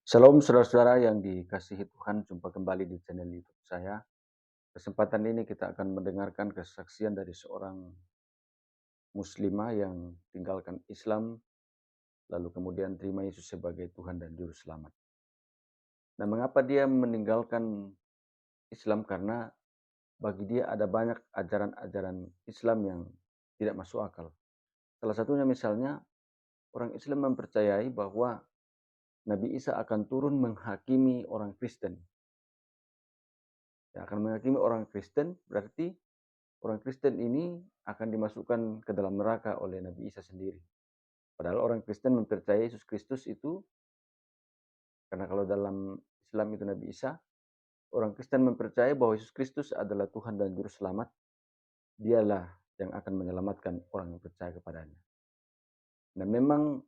Shalom saudara-saudara yang dikasihi Tuhan, jumpa kembali di channel YouTube saya. Kesempatan ini kita akan mendengarkan kesaksian dari seorang muslimah yang tinggalkan Islam, lalu kemudian terima Yesus sebagai Tuhan dan Juru Selamat. Nah, mengapa dia meninggalkan Islam? Karena bagi dia ada banyak ajaran-ajaran Islam yang tidak masuk akal. Salah satunya misalnya, orang Islam mempercayai bahwa Nabi Isa akan turun menghakimi orang Kristen. Yang akan menghakimi orang Kristen, berarti orang Kristen ini akan dimasukkan ke dalam neraka oleh Nabi Isa sendiri. Padahal orang Kristen mempercayai Yesus Kristus itu, karena kalau dalam Islam itu Nabi Isa, orang Kristen mempercayai bahwa Yesus Kristus adalah Tuhan dan Juru Selamat. Dialah yang akan menyelamatkan orang yang percaya kepadanya. Nah, memang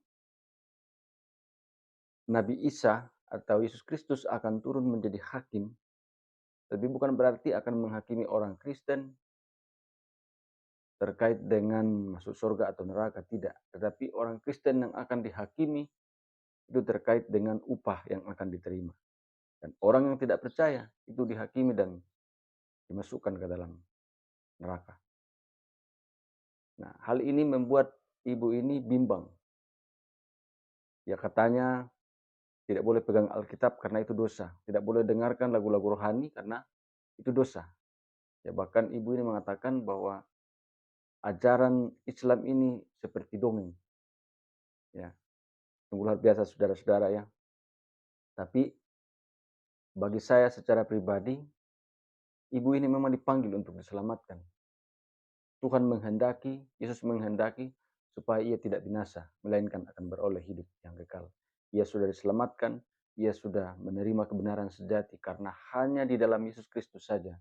Nabi Isa atau Yesus Kristus akan turun menjadi hakim, tapi bukan berarti akan menghakimi orang Kristen terkait dengan masuk surga atau neraka, tidak. Tetapi orang Kristen yang akan dihakimi itu terkait dengan upah yang akan diterima. Dan orang yang tidak percaya itu dihakimi dan dimasukkan ke dalam neraka. Nah, hal ini membuat ibu ini bimbang. Ya, katanya tidak boleh pegang Alkitab karena itu dosa. Tidak boleh dengarkan lagu-lagu rohani karena itu dosa. Ya, bahkan ibu ini mengatakan bahwa ajaran Islam ini seperti dongeng. Ya, sungguh luar biasa saudara-saudara ya. Tapi bagi saya secara pribadi, ibu ini memang dipanggil untuk diselamatkan. Tuhan menghendaki, Yesus menghendaki supaya ia tidak binasa, melainkan akan beroleh hidup yang kekal. Ia sudah diselamatkan, ia sudah menerima kebenaran sejati karena hanya di dalam Yesus Kristus saja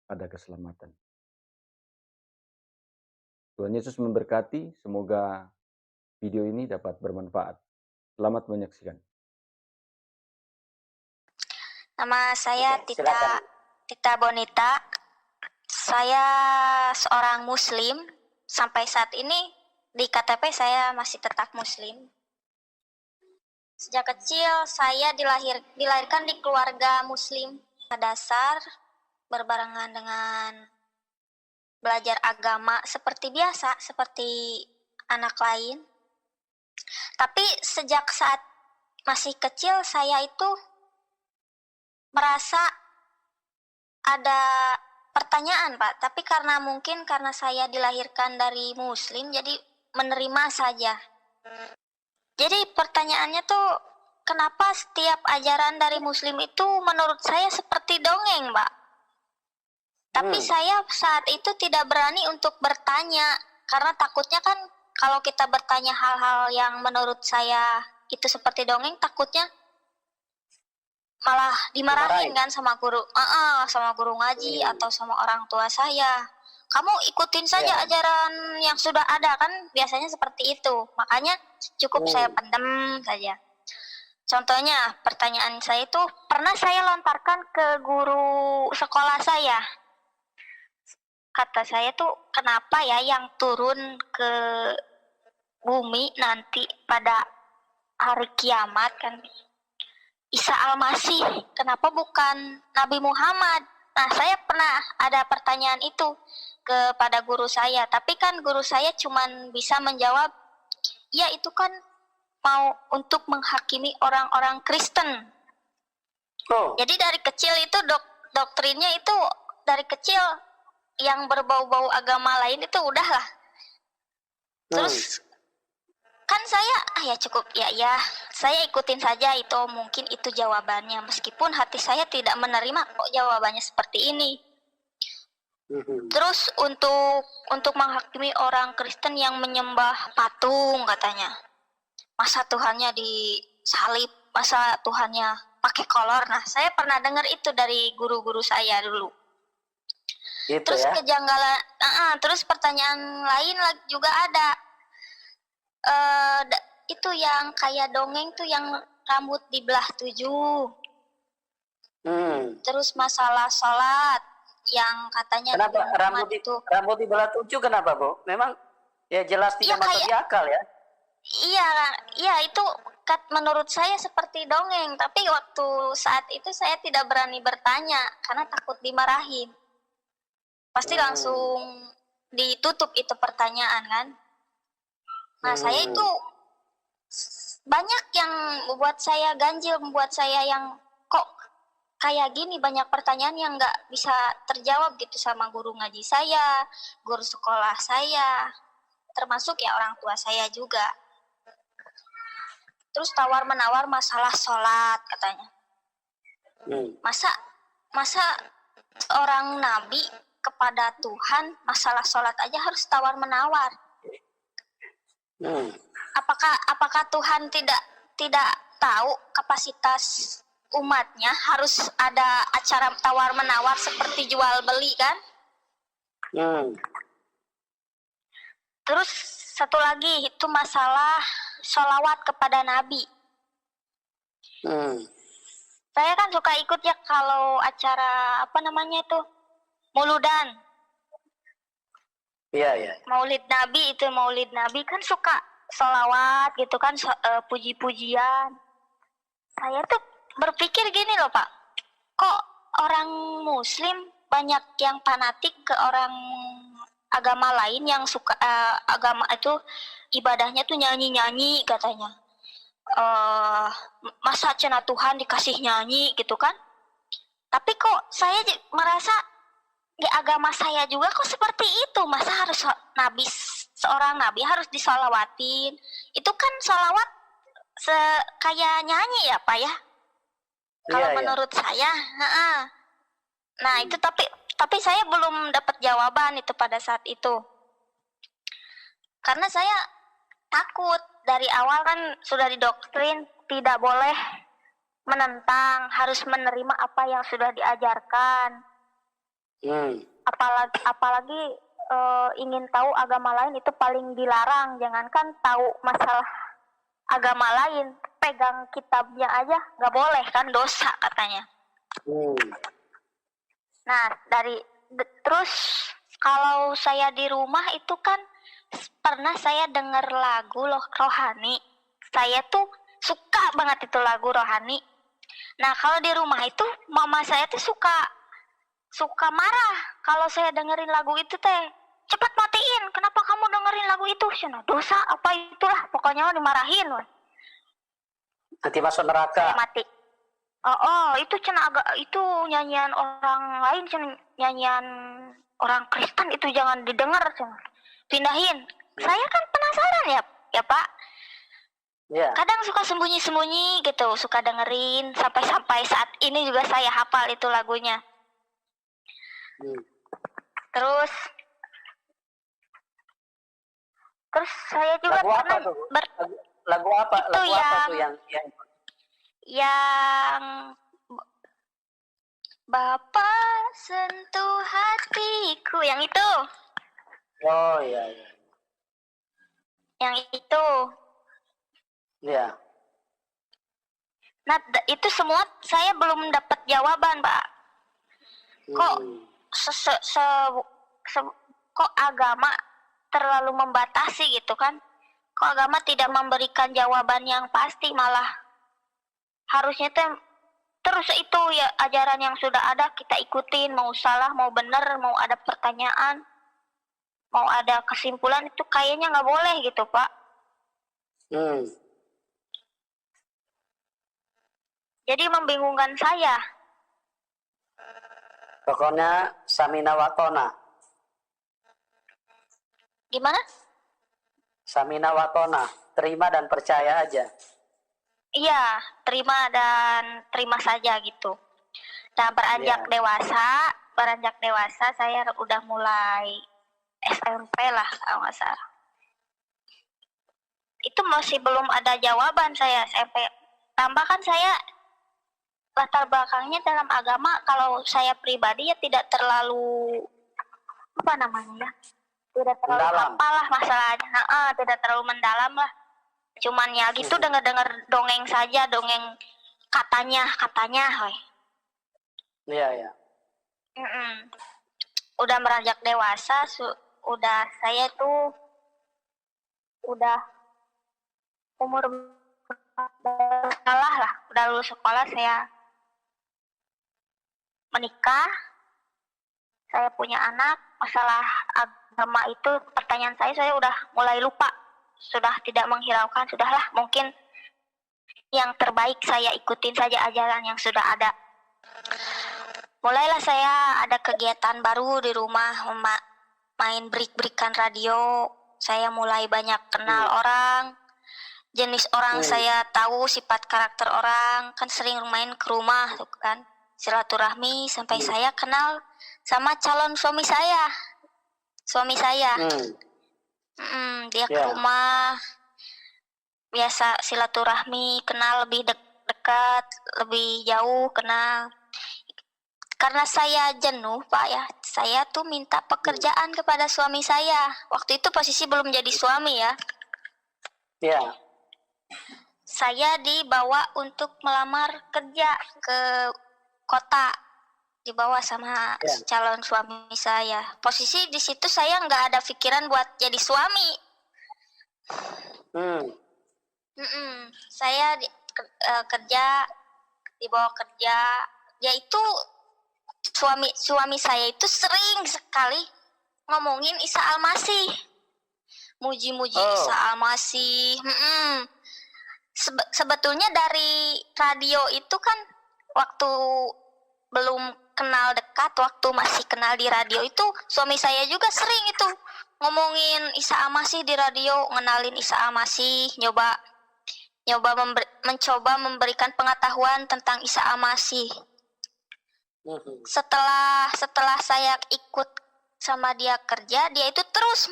ada keselamatan. Tuhan Yesus memberkati, semoga video ini dapat bermanfaat. Selamat menyaksikan. Nama saya Oke, silakan. Tita Bonita. Saya seorang Muslim. Sampai saat ini di KTP saya masih tetap Muslim. Sejak kecil saya dilahirkan di keluarga Muslim. Dasar berbarengan dengan belajar agama seperti biasa, seperti anak lain. Tapi sejak saat masih kecil saya itu merasa ada pertanyaan, Pak. Tapi karena saya dilahirkan dari Muslim, jadi menerima saja. Jadi pertanyaannya tuh, kenapa setiap ajaran dari Muslim itu menurut saya seperti dongeng, Pak? Tapi saya saat itu tidak berani untuk bertanya, karena takutnya kan kalau kita bertanya hal-hal yang menurut saya itu seperti dongeng, takutnya malah dimarahin kan sama guru ngaji atau sama orang tua saya. Kamu ikutin saja ajaran yang sudah ada, kan biasanya seperti itu. Makanya cukup saya pendem saja. Contohnya pertanyaan saya itu pernah saya lontarkan ke guru sekolah saya. Kata saya tuh, kenapa ya yang turun ke bumi nanti pada hari kiamat kan Isa Al-Masih, kenapa bukan Nabi Muhammad? Nah, saya pernah ada pertanyaan itu kepada guru saya, tapi kan guru saya cuman bisa menjawab, ya itu kan mau untuk menghakimi orang-orang Kristen. Jadi dari kecil itu doktrinnya itu dari kecil yang berbau-bau agama lain itu udahlah. Terus kan saya ya cukup ya saya ikutin saja itu, mungkin itu jawabannya, meskipun hati saya tidak menerima kok jawabannya seperti ini. Terus untuk menghakimi orang Kristen yang menyembah patung, katanya masa Tuhannya disalib, masa Tuhannya pakai kolor. Nah, saya pernah dengar itu dari guru-guru saya dulu. Gitu terus ya? Kejanggalan, terus pertanyaan lain juga ada. Itu yang kayak dongeng tuh yang rambut dibelah 7. Terus masalah sholat yang katanya kenapa rambut dibelah 7 kenapa, Bu? Memang ya jelas tidak masuk di akal ya. Iya, iya itu menurut saya seperti dongeng, tapi waktu saat itu saya tidak berani bertanya karena takut dimarahin. Pasti langsung ditutup itu pertanyaan kan. Nah, saya itu banyak yang membuat saya ganjil, membuat saya yang kok kayak gini, banyak pertanyaan yang nggak bisa terjawab gitu sama guru ngaji saya, guru sekolah saya, termasuk ya orang tua saya juga. Terus tawar menawar masalah sholat katanya. Masa orang nabi kepada Tuhan masalah sholat aja harus tawar menawar. Apakah Tuhan tidak tahu kapasitas umatnya harus ada acara tawar menawar seperti jual beli kan? Terus satu lagi itu masalah sholawat kepada Nabi. Saya kan suka ikut ya kalau acara apa namanya itu Mauludan. Iya. Maulid Nabi kan suka sholawat gitu kan, puji-pujian. Saya tuh berpikir gini loh Pak, kok orang Muslim banyak yang fanatik ke orang agama lain yang suka agama itu ibadahnya tuh nyanyi-nyanyi katanya. Masa cenah Tuhan dikasih nyanyi gitu kan? Tapi kok saya merasa di agama saya juga kok seperti itu. Masa harus seorang nabi harus disolawatin? Itu kan solawat kayak nyanyi ya Pak ya? Kalau menurut saya, nah itu tapi saya belum dapat jawaban itu pada saat itu. Karena saya takut dari awal kan sudah didoktrin tidak boleh menentang, harus menerima apa yang sudah diajarkan. Apalagi ingin tahu agama lain itu paling dilarang. Jangankan tahu masalah agama lain, pegang kitabnya aja nggak boleh kan, dosa katanya. Nah terus kalau saya di rumah itu kan pernah saya dengar lagu rohani. Saya tuh suka banget itu lagu rohani. Nah kalau di rumah itu mama saya tuh suka marah kalau saya dengerin lagu itu teh. Cepat matiin, kenapa kamu dengerin lagu itu? Dosa apa itulah, pokoknya dimarahin. Nanti masuk neraka. Saya mati. Itu nyanyian orang lain, nyanyian orang Kristen itu jangan didengar, pindahin. Saya kan penasaran ya Pak. Yeah. Kadang suka sembunyi-sembunyi gitu, suka dengerin sampai saat ini juga saya hafal itu lagunya. Terus saya juga lagu pernah lagu apa tuh yang Bapa sentuh hatiku, yang itu. Oh iya. Yang itu. Iya. Nah, itu semua saya belum dapat jawaban, Pak. Kok kok agama terlalu membatasi gitu kan? Kok agama tidak memberikan jawaban yang pasti, malah harusnya terus itu ya ajaran yang sudah ada kita ikutin, mau salah, mau benar, mau ada pertanyaan, mau ada kesimpulan, itu kayaknya nggak boleh gitu Pak. Jadi membingungkan saya. Pokoknya samina wa tona. Gimana? Samina wa tona, terima dan percaya aja. Iya, terima dan terima saja gitu. Nah, beranjak dewasa saya udah mulai SMP lah kalau nggak salah. Itu masih belum ada jawaban saya SMP. Tambahkan saya latar belakangnya dalam agama, kalau saya pribadi ya tidak terlalu tidak terlalu hafal lah masalahnya, tidak terlalu mendalam lah. Cuman ya gitu dengar dongeng saja, dongeng katanya, Iya. Udah beranjak dewasa, saya tuh udah umur sekolah lah, udah lulus sekolah saya menikah, saya punya anak. Masalah agama itu pertanyaan saya udah mulai lupa, sudah tidak menghiraukan, sudahlah mungkin yang terbaik saya ikutin saja ajaran yang sudah ada. Mulailah saya ada kegiatan baru di rumah, main break-breakan radio. Saya mulai banyak kenal orang, jenis orang saya tahu, sifat karakter orang, kan sering main ke rumah tuh kan, silaturahmi sampai saya kenal sama calon suami saya. Dia ke rumah, biasa silaturahmi, kenal lebih dekat, lebih jauh kenal. Karena saya jenuh Pak ya, saya tuh minta pekerjaan kepada suami saya. Waktu itu posisi belum jadi suami ya. Ya. Saya dibawa untuk melamar kerja ke kota, dibawa sama calon suami saya. Posisi di situ saya nggak ada pikiran buat jadi suami. Saya kerja, dibawa kerja. Dia itu suami saya itu sering sekali ngomongin Isa Al-Masih, muji-muji Isa Al-Masih. Sebetulnya dari radio itu kan waktu belum kenal dekat, waktu masih kenal di radio itu suami saya juga sering itu ngomongin Isa Al-Masih di radio, ngenalin Isa Al-Masih, mencoba memberikan pengetahuan tentang Isa Al-Masih. Setelah saya ikut sama dia kerja, dia itu terus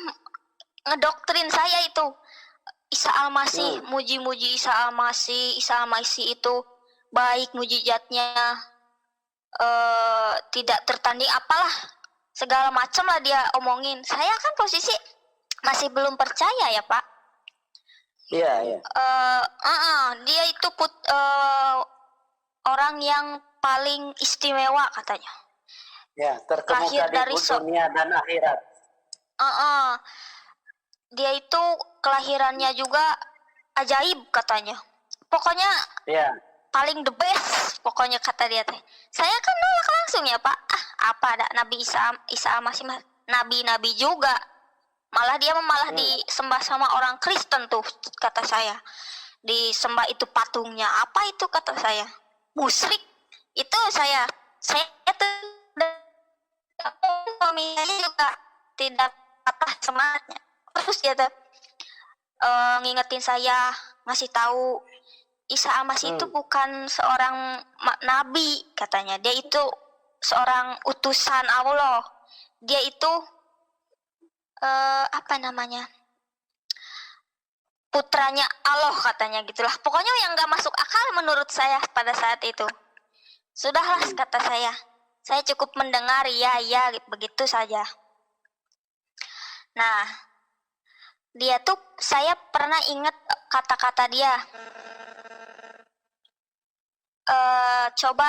ngedoktrin saya itu Isa Al-Masih, muji-muji Isa Al-Masih itu baik, mujizatnya tidak tertanding, apalah segala macam lah dia omongin. Saya kan posisi masih belum percaya ya Pak. Iya. Dia itu orang yang paling istimewa katanya. Ya, terkemuka di dunia dan akhirat. Dia itu kelahirannya juga ajaib katanya. Pokoknya paling the best, pokoknya kata dia teh. Saya kan nolak langsung ya Pak. Apa ada Nabi Isa Al-Masih nabi juga. Malah dia disembah sama orang Kristen tuh kata saya. Disembah itu patungnya. Apa itu kata saya? Musyrik. Itu saya tuh suaminya juga tidak patah semangatnya. Terus dia tuh ngingetin saya, ngasih tahu Isa Al-Masih itu bukan seorang nabi katanya. Dia itu seorang utusan Allah. Dia itu putranya Allah katanya gitulah. Pokoknya yang nggak masuk akal menurut saya pada saat itu. Sudahlah kata saya cukup mendengar ya begitu saja. Nah, dia tuh saya pernah ingat kata-kata dia. Coba,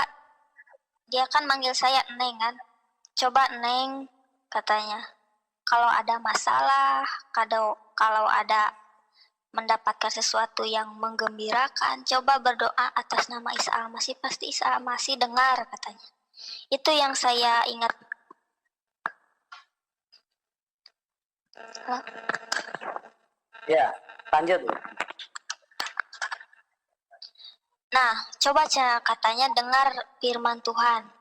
dia kan manggil saya Neng kan. Coba Neng katanya. Kalau ada masalah, kalau ada mendapatkan sesuatu yang menggembirakan, coba berdoa atas nama Isa Al-Masih, pasti Isa Al-Masih dengar katanya. Itu yang saya ingat. Ya, lanjut. Nah, coba katanya dengar firman Tuhan.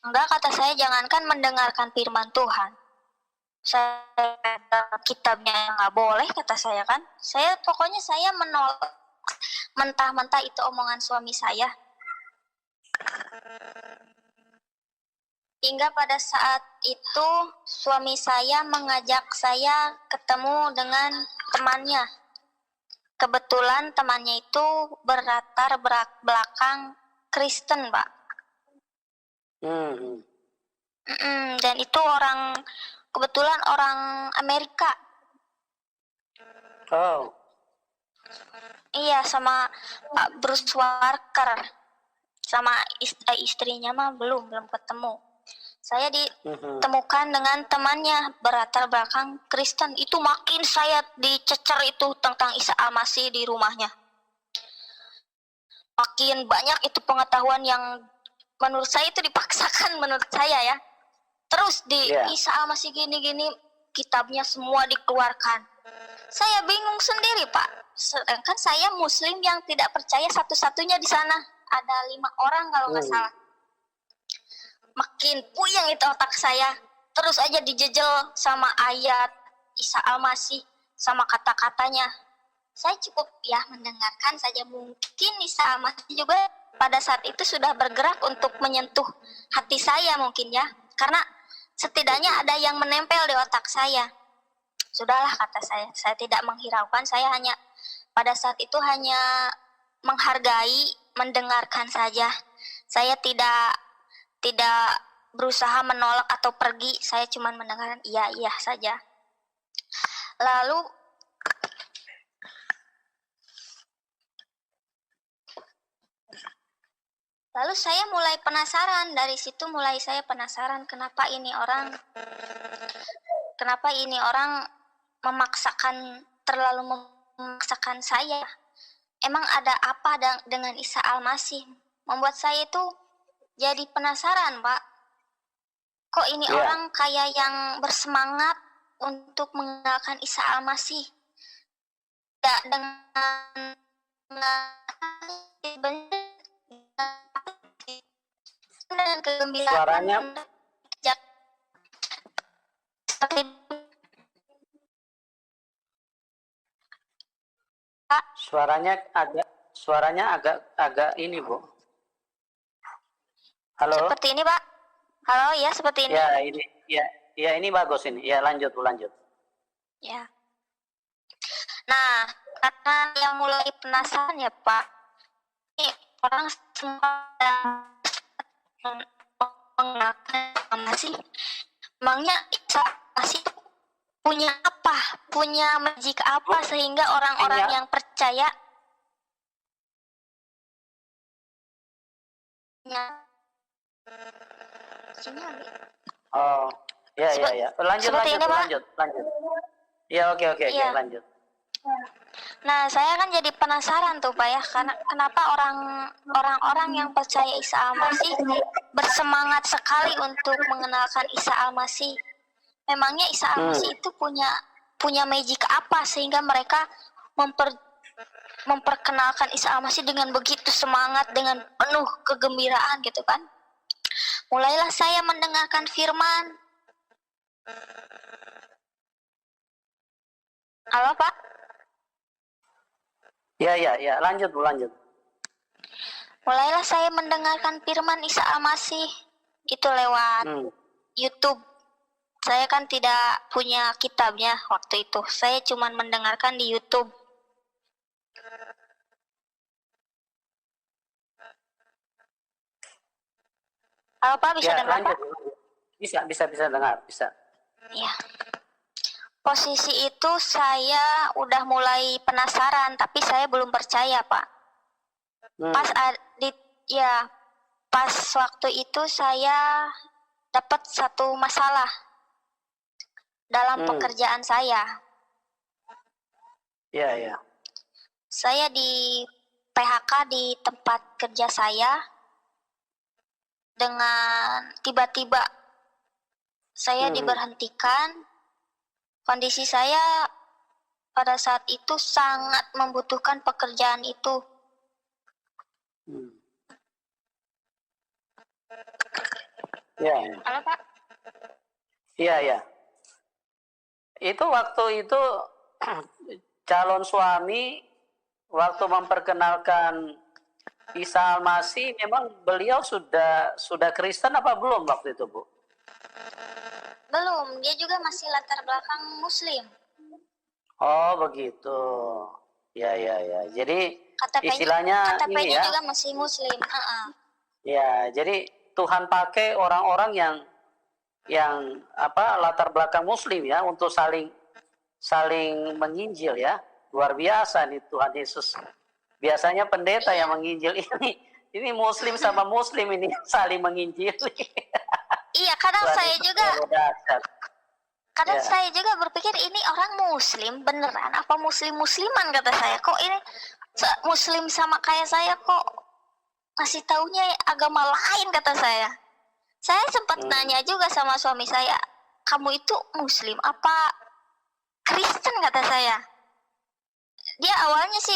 Enggak, kata saya, jangankan mendengarkan firman Tuhan. Kitabnya nggak boleh kata saya kan. Pokoknya saya menolak mentah-mentah itu omongan suami saya. Hingga pada saat itu suami saya mengajak saya ketemu dengan temannya. Kebetulan temannya itu berlatar belakang Kristen, Pak. Dan itu kebetulan orang Amerika. Oh. Iya, sama Pak Bruce Walker. Sama istrinya mah belum ketemu. Saya ditemukan dengan temannya berlatar belakang Kristen. Itu makin saya dicecer itu tentang Isa Al-Masih di rumahnya. Makin banyak itu pengetahuan yang menurut saya itu dipaksakan menurut saya ya. Terus di Isa Al-Masih gini-gini, kitabnya semua dikeluarkan. Saya bingung sendiri, Pak. Sedangkan saya Muslim yang tidak percaya satu-satunya di sana. Ada 5 orang kalau nggak salah. Makin puyeng itu otak saya. Terus aja dijejel sama ayat Isa Al-Masih, sama kata-katanya. Saya cukup ya mendengarkan saja. Mungkin Isa Al-Masih juga pada saat itu sudah bergerak untuk menyentuh hati saya mungkin ya. Karena setidaknya ada yang menempel di otak saya. Sudahlah, kata saya tidak menghiraukan. Saya hanya pada saat itu hanya menghargai, mendengarkan saja. Saya tidak berusaha menolak atau pergi. Saya cuma mendengarkan iya saja. Lalu saya mulai penasaran. Dari situ mulai saya penasaran kenapa ini orang terlalu memaksakan saya. Emang ada apa dengan Isa Al-Masih? Membuat saya itu jadi penasaran, Pak. Kok ini orang kayak yang bersemangat untuk mengenalkan Isa Al-Masih? Tidak dengan kegembiraan. Suaranya agak ini, Bu. Halo. Seperti ini, Pak. Halo, ya seperti ini. Ya ini bagus ini. Ya lanjut. Ya. Nah, karena yang mulai penasaran ya Pak, ini orang semua mengenalkan masih, emangnya Isa masih punya apa? Punya magic apa sehingga orang-orang yang percaya Oh, ya. Lanjut. Ya, oke, lanjut. Nah, saya kan jadi penasaran tuh Pak ya, karena kenapa orang-orang yang percaya Isa Al-Masih bersemangat sekali untuk mengenalkan Isa Al-Masih. Memangnya Isa Al-Masih itu punya magic apa sehingga mereka memperkenalkan Isa Al-Masih dengan begitu semangat, dengan penuh kegembiraan gitu kan. Mulailah saya mendengarkan firman. Halo Pak? Ya, lanjut. Mulailah saya mendengarkan firman Isa Al-Masih itu lewat YouTube. Saya kan tidak punya kitabnya waktu itu. Saya cuma mendengarkan di YouTube. Halo Pak, bisa dengar Pak? Bisa dengar, bisa. Iya. Posisi itu saya udah mulai penasaran, tapi saya belum percaya Pak. Pas waktu itu saya dapat satu masalah dalam pekerjaan saya. Iya. Saya di PHK di tempat kerja saya dengan tiba-tiba saya diberhentikan. Kondisi saya pada saat itu sangat membutuhkan pekerjaan itu. Halo Pak? Iya. Itu waktu itu calon suami waktu memperkenalkan Isa Al-Masih, memang beliau sudah Kristen apa belum waktu itu, Bu? Belum, dia juga masih latar belakang Muslim. Oh begitu. Ya. Jadi istilahnya KTP-nya ini ya. juga masih Muslim. Ya, jadi Tuhan pakai orang-orang yang latar belakang Muslim ya untuk saling menginjil ya. Luar biasa nih Tuhan Yesus. Biasanya pendeta yang menginjil ini Muslim sama Muslim ini saling menginjil. Iya, kadang Tuhan saya itu juga terlalu dahsyat. kadang Ya. saya juga berpikir ini orang muslim beneran apa musliman kata saya. Kok ini muslim sama kayak saya kok kasih taunya agama lain kata saya. Saya sempat nanya juga sama suami saya, kamu itu muslim apa Kristen kata saya. Dia awalnya sih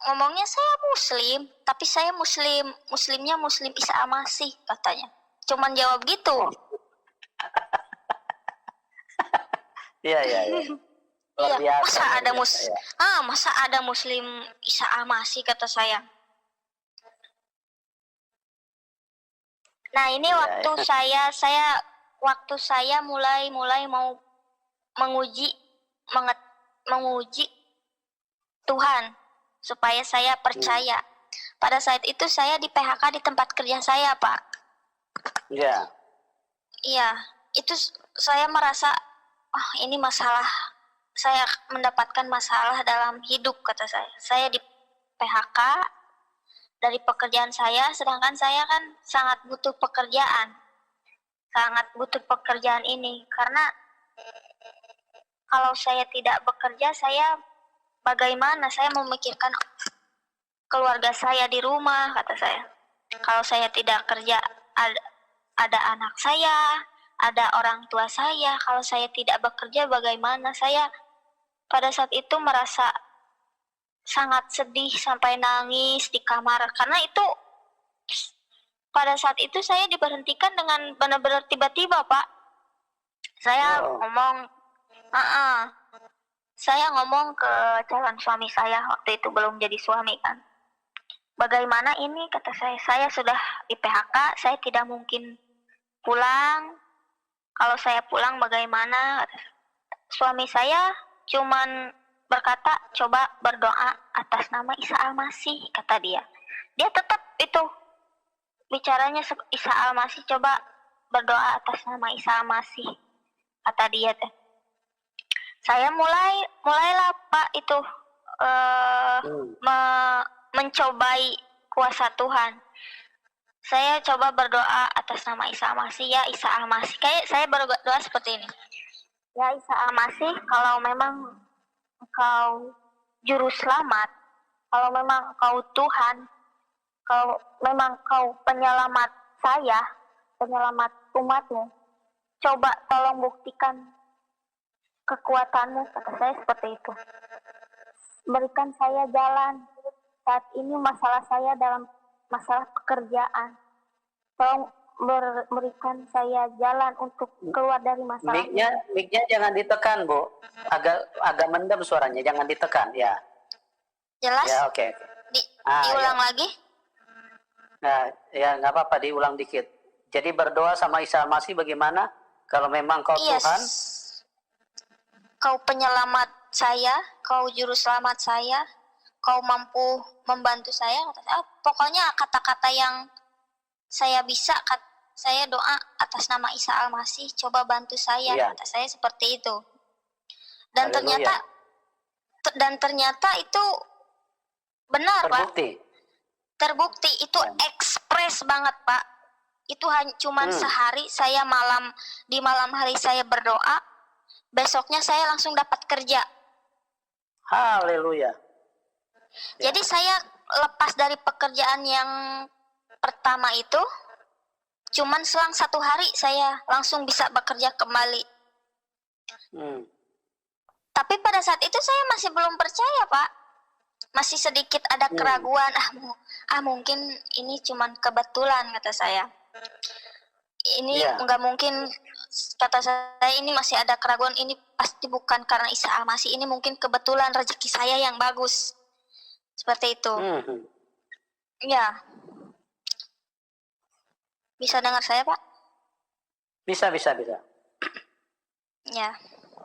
ngomongnya saya muslim, tapi saya muslimnya muslim Isa Masih katanya. Cuman jawab gitu. Iya. Luar Iya, biasa, masa ada muslim Isa Masih kata saya. Nah, ini waktu saya mulai mau menguji Tuhan supaya saya percaya. Pada saat itu saya di PHK di tempat kerja saya, Pak. Iya. Iya, itu saya merasa ini masalah, saya mendapatkan masalah dalam hidup kata saya. Saya di PHK dari pekerjaan saya, sedangkan saya kan sangat butuh pekerjaan ini karena kalau saya tidak bekerja, saya bagaimana saya memikirkan keluarga saya di rumah kata saya. Kalau saya tidak kerja, ada anak saya, ada orang tua saya. Kalau saya tidak bekerja, bagaimana? Saya pada saat itu merasa sangat sedih sampai nangis di kamar karena itu pada saat itu saya diberhentikan dengan benar-benar tiba-tiba, Pak. Saya ngomong ke calon suami saya, waktu itu belum jadi suami kan. Bagaimana ini kata saya sudah di PHK, saya tidak mungkin pulang. Kalau saya pulang bagaimana? Suami saya cuman berkata, coba berdoa atas nama Isa Al-Masih, kata dia. Dia tetap itu bicaranya Isa Al-Masih, coba berdoa atas nama Isa Al-Masih, kata dia teh. Saya mulailah Pak itu mencobai kuasa Tuhan. Saya coba berdoa atas nama Isa Al-Masih, ya Isa Al-Masih. Kayak saya berdoa seperti ini. Ya Isa Al-Masih, kalau memang Engkau juru selamat, kalau memang Engkau Tuhan, kalau memang Engkau penyelamat saya, penyelamat umatmu, coba tolong buktikan kekuatanmu, kata saya seperti itu. Berikan saya jalan. Saat ini masalah saya dalam masalah pekerjaan. Tolong berikan saya jalan untuk keluar dari masalah. Mic-nya jangan ditekan, Bu. Agak mendem suaranya, jangan ditekan, ya. Jelas? Ya, oke. Diulang lagi? Nah, ya nggak apa-apa, diulang dikit. Jadi berdoa sama Isa Masih bagaimana? Kalau memang Kau Tuhan, Kau penyelamat saya, Kau juru selamat saya, Kau mampu membantu saya. Pokoknya kata-kata yang saya bisa, saya doa atas nama Isa Al-Masih, coba bantu saya, kata saya seperti itu. Dan ternyata itu benar, terbukti. Pak. Terbukti itu ekspres banget, Pak. Itu hanya cuman sehari, saya di malam hari saya berdoa, besoknya saya langsung dapat kerja. Haleluya. Jadi saya lepas dari pekerjaan yang pertama itu, cuman selang 1 hari saya langsung bisa bekerja kembali. Tapi pada saat itu saya masih belum percaya, Pak. Masih sedikit ada keraguan. Mungkin ini cuman kebetulan, kata saya. Ini nggak mungkin, kata saya, ini masih ada keraguan. Ini pasti bukan karena Isa Al-Masih. Ini mungkin kebetulan rezeki saya yang bagus. Seperti itu. Ya. Bisa dengar saya, Pak? Bisa. Ya.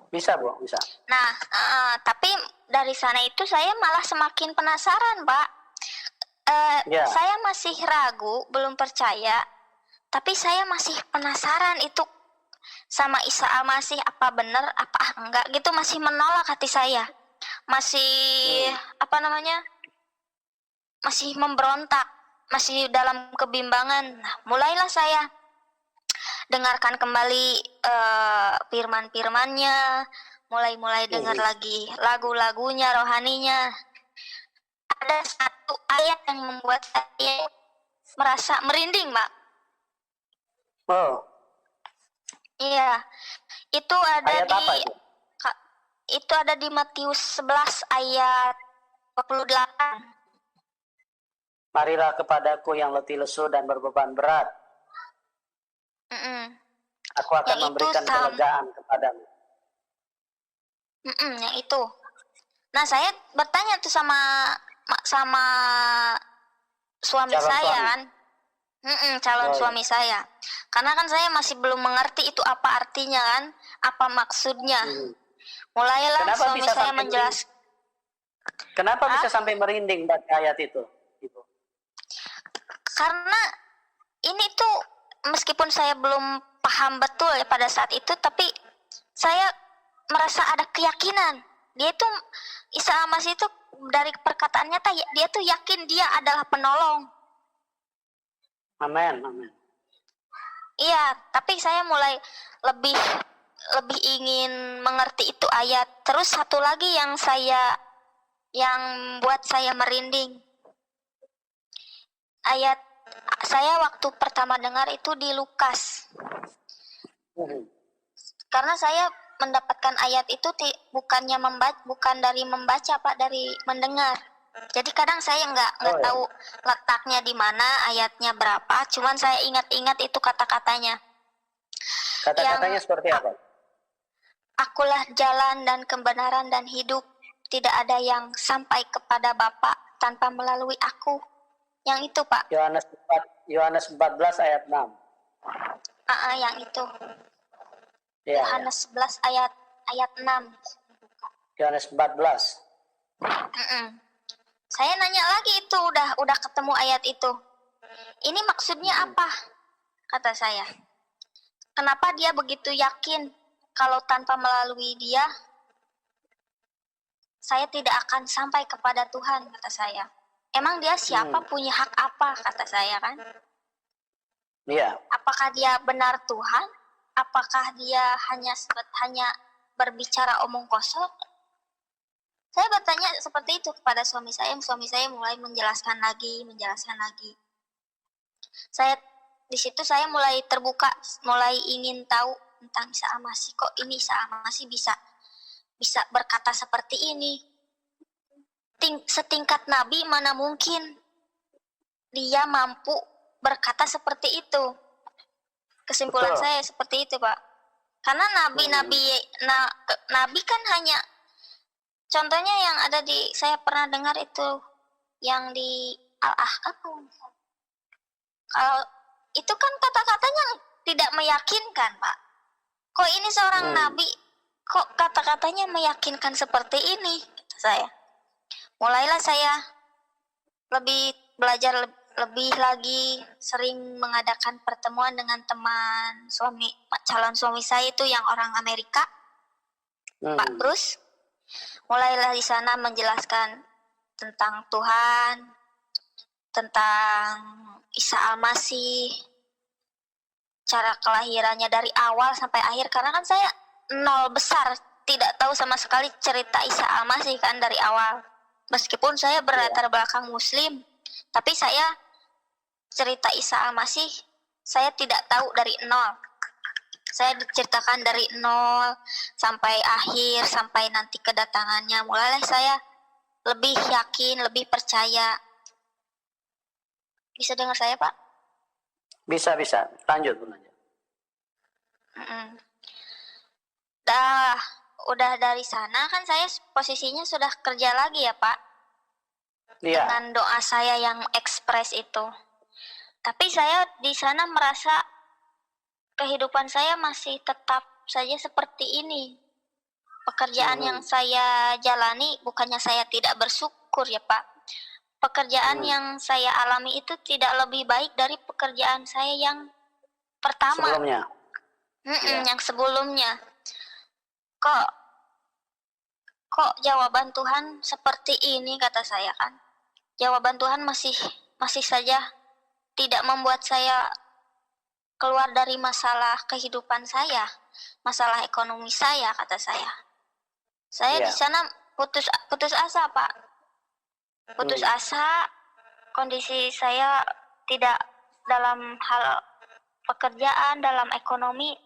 Bisa, Bu, bisa. Nah, tapi dari sana itu saya malah semakin penasaran, Pak. Saya masih ragu, belum percaya, tapi saya masih penasaran itu sama Isa Al-Masih, apa benar, apa enggak, gitu, masih menolak hati saya. Masih, masih memberontak, masih dalam kebimbangan. Nah, mulailah saya dengarkan kembali firman-firmannya, mulai dengar lagi lagu-lagunya, rohaninya. Ada satu ayat yang membuat saya merasa merinding, Pak. Oh, Iya, itu ada ayat apa itu? itu ada di Matius 11 ayat 28. Marilah kepadaku yang letih lesu dan berbeban berat. Aku akan Yang itu memberikan kelegaan kepadamu. yang itu. Nah, saya bertanya tuh sama suami Calon saya suami. kan. Calon suami saya. Karena kan saya masih belum mengerti itu apa artinya kan, apa maksudnya. Mulailah Kenapa suami bisa saya sampai menjelaskan. Kenapa bisa sampai merinding baca ayat itu? Ibu? Karena ini tuh meskipun saya belum paham betul ya pada saat itu, tapi saya merasa ada keyakinan. Dia tuh Isa Al-Masih itu dari perkataannya dia tuh yakin dia adalah penolong. Amin, amin. Iya, tapi saya mulai lebih ingin mengerti itu ayat. Terus satu lagi yang buat saya merinding. Ayat saya waktu pertama dengar itu di Lukas. Karena saya mendapatkan ayat itu bukan dari membaca, Pak, dari mendengar. Jadi kadang saya nggak tahu letaknya di mana, ayatnya berapa. Cuman saya ingat-ingat itu kata-katanya. Kata-katanya seperti apa? Akulah jalan dan kebenaran dan hidup. Tidak ada yang sampai kepada Bapa tanpa melalui aku. Yang itu, Pak. Yohanes 14 ayat 6. Yang itu. Ya, Yohanes 11 ayat 6. Yohanes 14. Saya nanya lagi itu, udah ketemu ayat itu. Ini maksudnya apa? Kata saya. Kenapa dia begitu yakin kalau tanpa melalui dia saya tidak akan sampai kepada Tuhan, kata saya. Emang dia siapa, punya hak apa, kata saya kan? Iya. Apakah dia benar Tuhan? Apakah dia hanya berbicara omong kosong? Saya bertanya seperti itu kepada suami saya. Suami saya mulai menjelaskan lagi. Di situ saya mulai terbuka, mulai ingin tahu tentang Isa Al-Masih. Kok ini Isa Al-Masih bisa berkata seperti ini? Setingkat Nabi mana mungkin dia mampu berkata seperti itu? Kesimpulan saya seperti itu, Pak. Karena Nabi kan hanya, contohnya yang ada saya pernah dengar itu yang di Al-Ahqaf. Kalau itu kan kata-katanya tidak meyakinkan, Pak. Kok ini seorang nabi, kok kata-katanya meyakinkan seperti ini, kata saya. Mulailah saya belajar lebih lagi, sering mengadakan pertemuan dengan teman calon suami saya itu yang orang Amerika, Pak Bruce. Mulailah di sana menjelaskan tentang Tuhan, tentang Isa Al-Masih, cara kelahirannya dari awal sampai akhir. Karena kan saya nol besar, tidak tahu sama sekali cerita Isa Al-Masih kan dari awal. Meskipun saya berlatar belakang Muslim, tapi saya cerita Isa Al-Masih saya tidak tahu dari nol. Saya diceritakan dari nol sampai akhir, sampai nanti kedatangannya. Mulailah saya lebih yakin, lebih percaya. Bisa dengar saya, Pak? Bisa. Lanjut. Udah dari sana kan saya posisinya sudah kerja lagi ya, Pak. Iya. Dengan doa saya yang ekspres itu. Tapi saya di sana merasa kehidupan saya masih tetap saja seperti ini. Pekerjaan yang saya jalani, bukannya saya tidak bersyukur ya, Pak. Pekerjaan yang saya alami itu tidak lebih baik dari pekerjaan saya yang pertama. Sebelumnya. Yang sebelumnya. Kok jawaban Tuhan seperti ini, kata saya kan. Jawaban Tuhan masih saja tidak membuat saya keluar dari masalah kehidupan saya, masalah ekonomi saya, kata saya. Saya di sana putus asa, Pak. Putus asa, kondisi saya tidak dalam hal pekerjaan, dalam ekonomi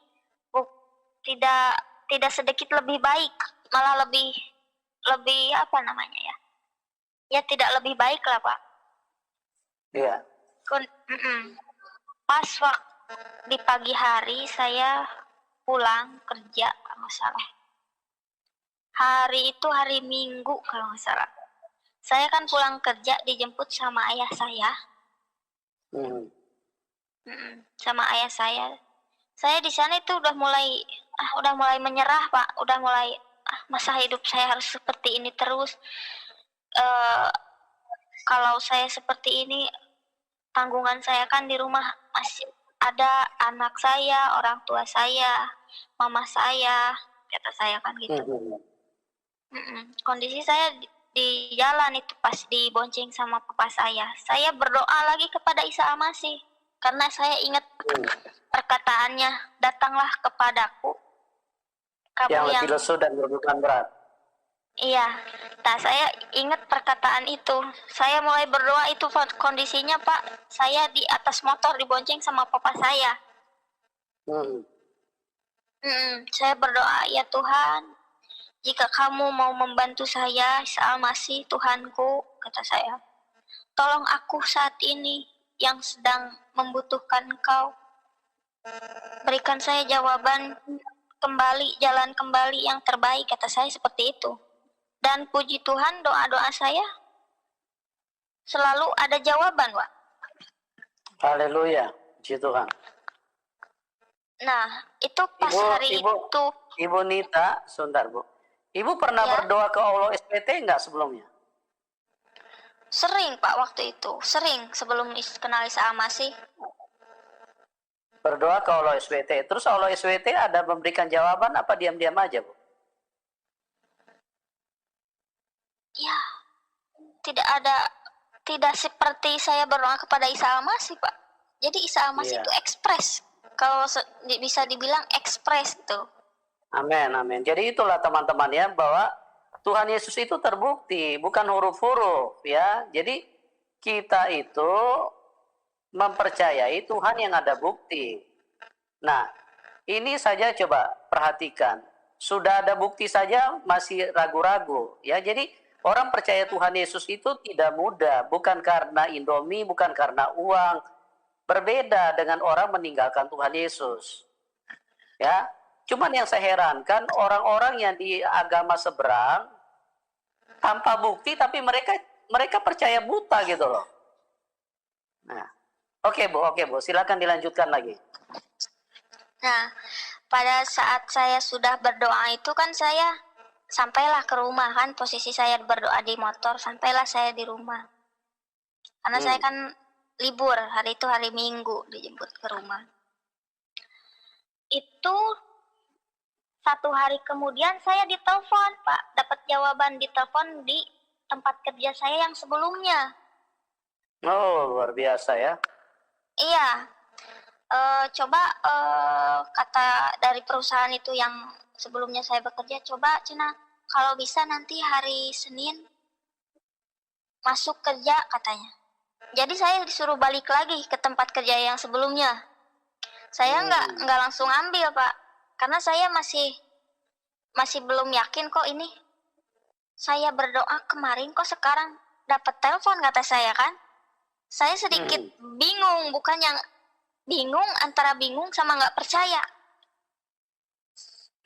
tidak sedikit lebih baik, malah lebih apa namanya ya? Ya tidak lebih baik lah, Pak. Iya. Pas waktu di pagi hari saya pulang kerja kalau nggak salah. Hari itu hari Minggu kalau nggak salah. Saya kan pulang kerja dijemput sama ayah saya. Sama ayah saya. Saya di sana itu udah mulai menyerah, Pak. Udah mulai masa hidup saya harus seperti ini terus. Kalau saya seperti ini, tanggungan saya kan di rumah masih ada anak saya, orang tua saya, mama saya, kata saya kan gitu. Kondisi saya di jalan itu pas dibonceng sama papa saya berdoa lagi kepada Isa Al-Masih karena saya ingat perkataannya, datanglah kepadaku kamu yang lebih lesu dan berbeban berat. Iya, nah saya ingat perkataan itu. Saya mulai berdoa itu kondisinya, Pak. Saya di atas motor dibonceng sama papa saya. Saya berdoa, ya Tuhan, jika kamu mau membantu saya, Isa Al-Masih, Tuhanku, kata saya, tolong aku saat ini yang sedang membutuhkan Engkau. Berikan saya jawaban kembali, jalan kembali yang terbaik, kata saya seperti itu. Dan puji Tuhan, doa-doa saya selalu ada jawaban, Pak. Haleluya, puji Tuhan. Nah, itu pas hari itu. Ibu Nita, sebentar Bu. Ibu pernah berdoa ke Allah SPT enggak sebelumnya? Sering, Pak, waktu itu. Sering sebelum kenal Isa Al-Masih. Berdoa ke Allah SPT. Terus Allah SPT ada memberikan jawaban apa diam-diam aja, Bu? Ya, tidak seperti saya berdoa kepada Isa Al-Masih, Pak. Jadi Isa Al-Masih itu ekspres. Kalau bisa dibilang ekspres itu. Amin, amin. Jadi itulah teman-teman ya, bahwa Tuhan Yesus itu terbukti, bukan huruf-huruf ya. Jadi kita itu mempercayai Tuhan yang ada bukti. Nah, ini saja coba perhatikan. Sudah ada bukti saja masih ragu-ragu ya. Jadi orang percaya Tuhan Yesus itu tidak mudah, bukan karena Indomie, bukan karena uang. Berbeda dengan orang meninggalkan Tuhan Yesus. Ya, cuman yang saya herankan orang-orang yang di agama seberang tanpa bukti tapi mereka percaya buta gitu loh. Nah, oke Bu, silakan dilanjutkan lagi. Nah, pada saat saya sudah berdoa itu kan saya sampailah ke rumah kan, posisi saya berdoa di motor, sampailah saya di rumah. Karena saya kan libur, hari itu hari Minggu dijemput ke rumah. Itu 1 hari kemudian saya ditelepon, Pak. Dapat jawaban di telepon di tempat kerja saya yang sebelumnya. Oh, luar biasa ya. Iya. Kata dari perusahaan itu yang sebelumnya saya bekerja, coba Cina kalau bisa nanti hari Senin masuk kerja katanya. Jadi saya disuruh balik lagi ke tempat kerja yang sebelumnya. Saya nggak langsung ambil, Pak, karena saya masih belum yakin kok ini. Saya berdoa kemarin kok sekarang dapat telepon, kata saya kan. Saya sedikit bingung, bukan yang bingung, antara bingung sama nggak percaya.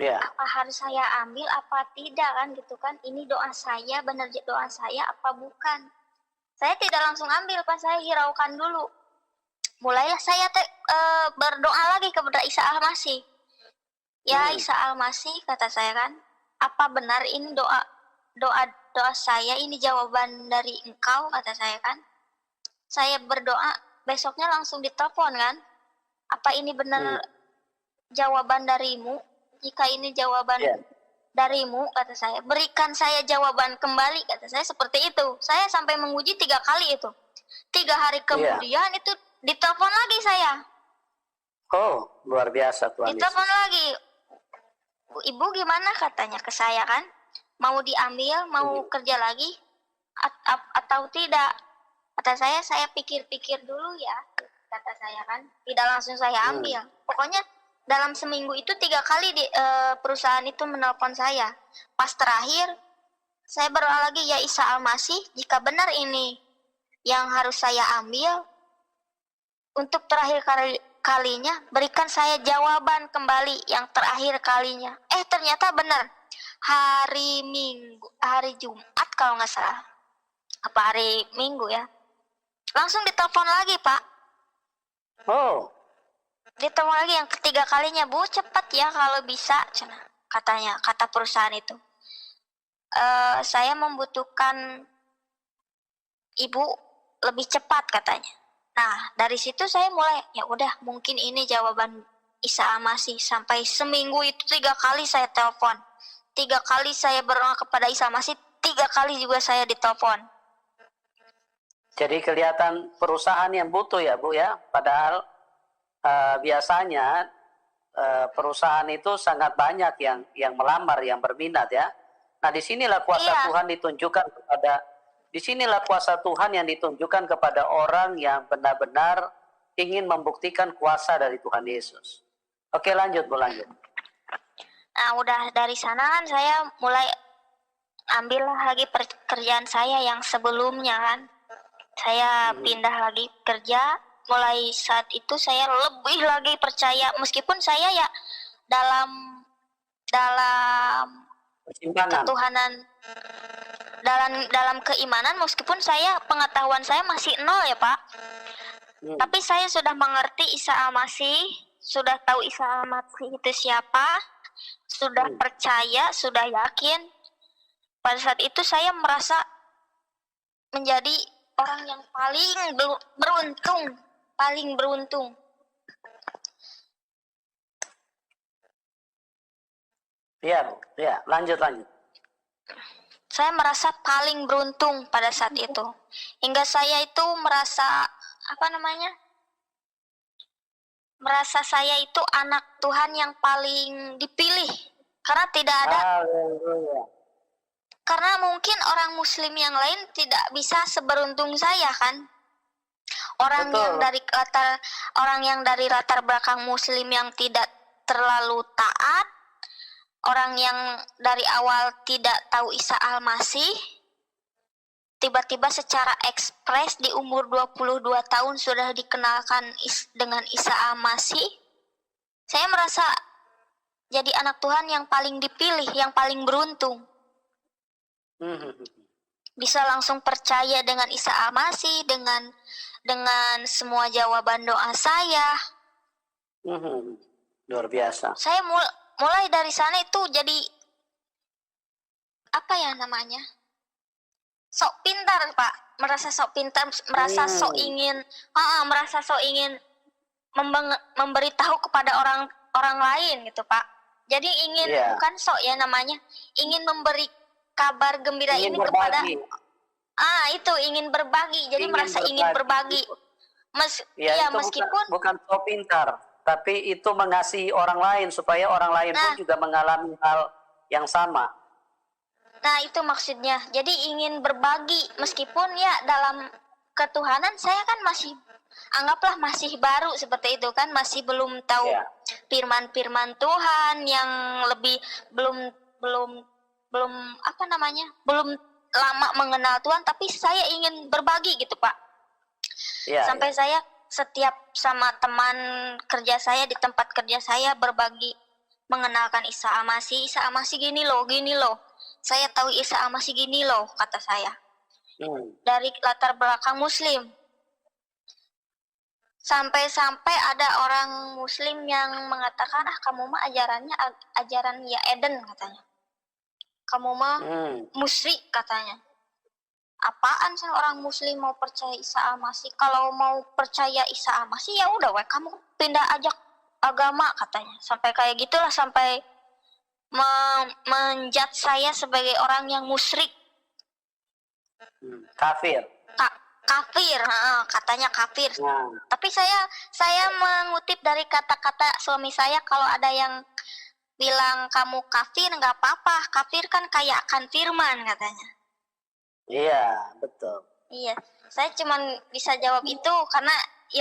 Apa harus saya ambil apa tidak kan gitu kan. Ini doa saya, benar doa saya apa bukan. Saya tidak langsung ambil, Pak, saya hiraukan dulu. Mulailah saya berdoa lagi kepada Isa Al-Masih. Ya Isa Al-Masih, kata saya kan, apa benar ini doa saya ini jawaban dari Engkau, kata saya kan. Saya berdoa, besoknya langsung ditelepon kan. Apa ini benar jawaban darimu? Jika ini jawaban darimu, kata saya, berikan saya jawaban kembali, kata saya seperti itu. Saya sampai menguji 3 kali itu. 3 hari kemudian itu ditelepon lagi saya. Oh, luar biasa Tuhan Yesus. Ditelepon lagi, ibu gimana katanya ke saya kan, mau diambil, mau kerja lagi atau tidak? Kata saya pikir-pikir dulu ya, kata saya kan, tidak langsung saya ambil. Pokoknya dalam seminggu itu 3 kali perusahaan itu menelpon saya. Pas terakhir saya berdoa lagi, ya Isa Al-Masih, jika benar ini yang harus saya ambil, untuk terakhir kalinya berikan saya jawaban kembali yang terakhir kalinya. Ternyata benar, hari Jumat kalau nggak salah, apa hari Minggu ya, langsung ditelepon lagi Pak. Oh, Ditelepon lagi yang ketiga kalinya, Bu cepat ya kalau bisa, katanya, kata perusahaan itu. Saya membutuhkan ibu lebih cepat katanya. Nah dari situ saya mulai, ya udah mungkin ini jawaban Isa Al-Masih. Sampai seminggu itu 3 kali saya telepon, 3 kali saya berdoa kepada Isa Al-Masih, 3 kali juga saya ditelepon. jadi kelihatan perusahaan yang butuh ya Bu ya, padahal biasanya perusahaan itu sangat banyak yang melamar, yang berminat ya. Nah, disinilah kuasa Tuhan ditunjukkan kepada orang yang benar-benar ingin membuktikan kuasa dari Tuhan Yesus. Oke, lanjut Bu, lanjut. Nah, udah dari sana kan saya mulai ambil lagi pekerjaan saya yang sebelumnya kan. Saya pindah lagi kerja. Mulai saat itu saya lebih lagi percaya, meskipun saya ya dalam ketuhanan, dalam keimanan, meskipun saya pengetahuan saya masih 0 ya Pak. Tapi saya sudah mengerti Isa Al-Masih, sudah tahu Isa Al-Masih itu siapa, sudah percaya, sudah yakin. Pada saat itu saya merasa menjadi orang yang paling beruntung. Iya, ya, lanjut. Saya merasa paling beruntung pada saat itu. Hingga saya itu merasa merasa saya itu anak Tuhan yang paling dipilih. Karena tidak ada, karena mungkin orang muslim yang lain tidak bisa seberuntung saya kan. Orang yang dari latar belakang muslim yang tidak terlalu taat, orang yang dari awal tidak tahu Isa Al-Masih, tiba-tiba secara ekspres di umur 22 tahun sudah dikenalkan dengan Isa Al-Masih. Saya merasa jadi anak Tuhan yang paling dipilih, yang paling beruntung. Bisa langsung percaya dengan Isa Al-Masih, dengan semua jawaban doa saya. Luar biasa. Saya mulai dari sana itu jadi sok pintar Pak, merasa sok pintar, merasa sok ingin memberitahu kepada orang lain gitu Pak. Jadi ingin bukan sok ya namanya, ingin memberi kabar gembira ini kepada ingin berbagi. Jadi merasa ingin berbagi. Meskipun bukan sok pintar, tapi itu mengasihi orang lain supaya orang lain pun juga mengalami hal yang sama. Nah, itu maksudnya. Jadi ingin berbagi, meskipun ya dalam ketuhanan saya kan anggaplah masih baru seperti itu kan, masih belum tahu firman-firman Tuhan yang belum lama mengenal Tuhan, tapi saya ingin berbagi gitu Pak. Sampai saya setiap sama teman kerja saya di tempat kerja saya berbagi, mengenalkan Isa Al-Masih. Isa Al-Masih gini loh. Saya tahu Isa Al-Masih gini loh, kata saya. Dari latar belakang muslim. Sampai ada orang muslim yang mengatakan, kamu mah ajaran ya Eden katanya. Kamu mah musyrik katanya. Apaan sih orang muslim mau percaya Isa Al-Masih? Kalau mau percaya Isa Al-Masih ya udah kamu pindah aja agama katanya. Sampai kayak gitulah, sampai menjudge saya sebagai orang yang musyrik. Kafir. kafir, katanya kafir. Nah, Tapi saya mengutip dari kata-kata suami saya, kalau ada yang bilang kamu kafir nggak apa-apa, kafir kan kayak akan firman katanya. iya, betul. Iya, saya cuman bisa jawab itu karena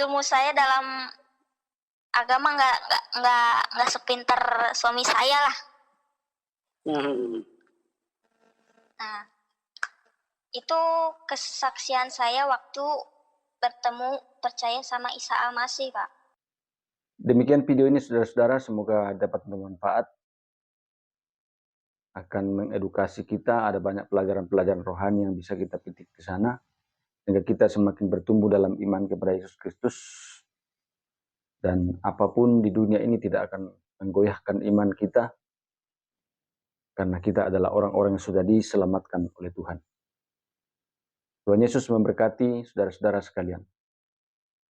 ilmu saya dalam agama nggak sepinter suami saya lah. Hmm. Nah, itu kesaksian saya waktu bertemu percaya sama Isa Al-Masih, Pak. Demikian video ini saudara-saudara, semoga dapat bermanfaat, akan mengedukasi kita. Ada banyak pelajaran-pelajaran rohani yang bisa kita petik ke sana, sehingga kita semakin bertumbuh dalam iman kepada Yesus Kristus. Dan apapun di dunia ini tidak akan menggoyahkan iman kita, karena kita adalah orang-orang yang sudah diselamatkan oleh Tuhan. Tuhan Yesus memberkati saudara-saudara sekalian.